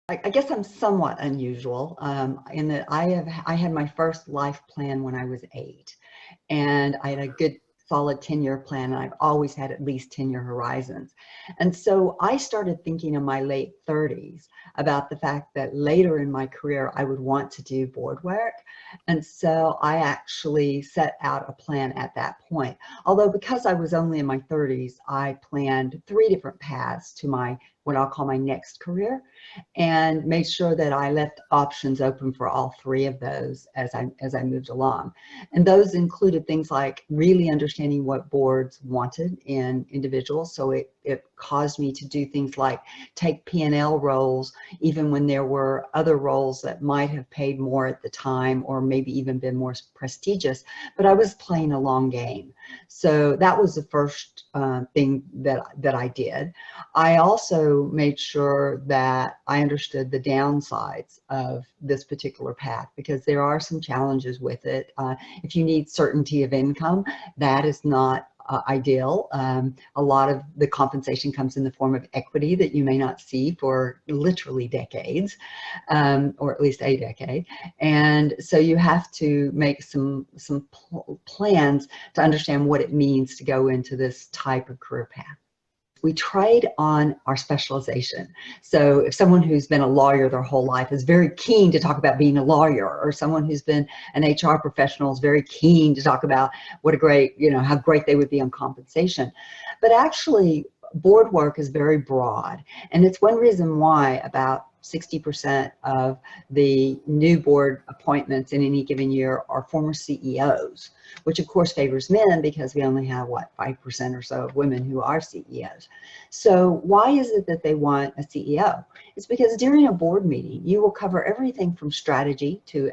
I guess I'm somewhat unusual in that I had my first life plan when I was 8, and I had a good solid 10-year plan, and I've always had at least 10-year horizons. And so I started thinking in my late 30s about the fact that later in my career I would want to do board work. And so I actually set out a plan at that point. Although because I was only in my 30s, I planned 3 different paths to my what I'll call my next career, and made sure that I left options open for all 3 of those as I moved along. And those included things like really understanding what boards wanted in individuals. So it caused me to do things like take P&L roles, even when there were other roles that might have paid more at the time or maybe even been more prestigious, but I was playing a long game. So that was the first thing that I did. I also made sure that I understood the downsides of this particular path, because there are some challenges with it. If you need certainty of income, that is not ideal. A lot of the compensation comes in the form of equity that you may not see for literally decades, or at least a decade. And so you have to make some plans to understand what it means to go into this type of career path. We trade on our specialization. So if someone who's been a lawyer their whole life is very keen to talk about being a lawyer, or someone who's been an HR professional is very keen to talk about what a great, how great they would be on compensation. But actually, board work is very broad. And it's one reason why about 60% of the new board appointments in any given year are former CEOs, which of course favors men because we only have, 5% or so of women who are CEOs. So why is it that they want a CEO? It's because during a board meeting, you will cover everything from strategy to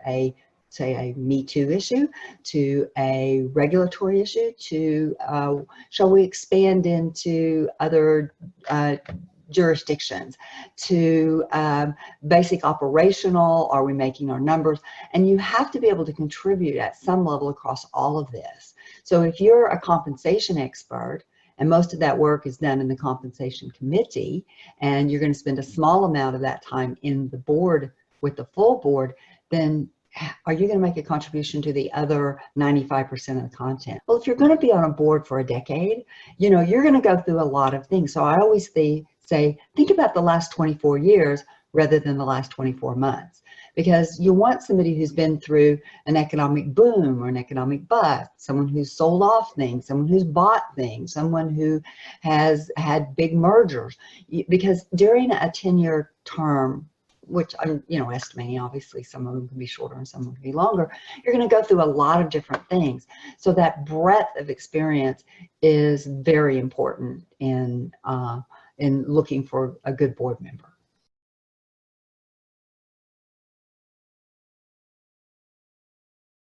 say a Me Too issue, to a regulatory issue, to shall we expand into other jurisdictions, to basic operational, are we making our numbers? And you have to be able to contribute at some level across all of this. So if you're a compensation expert, and most of that work is done in the compensation committee, and you're going to spend a small amount of that time in the board with the full board, then are you going to make a contribution to the other 95% of the content? Well, if you're going to be on a board for a decade, you're going to go through a lot of things. So I always say, think about the last 24 years rather than the last 24 months, because you want somebody who's been through an economic boom or an economic bust, someone who's sold off things, someone who's bought things, someone who has had big mergers. Because during a 10-year term, which I'm, estimating, obviously some of them can be shorter and some of them can be longer, you're going to go through a lot of different things. So that breadth of experience is very important in looking for a good board member.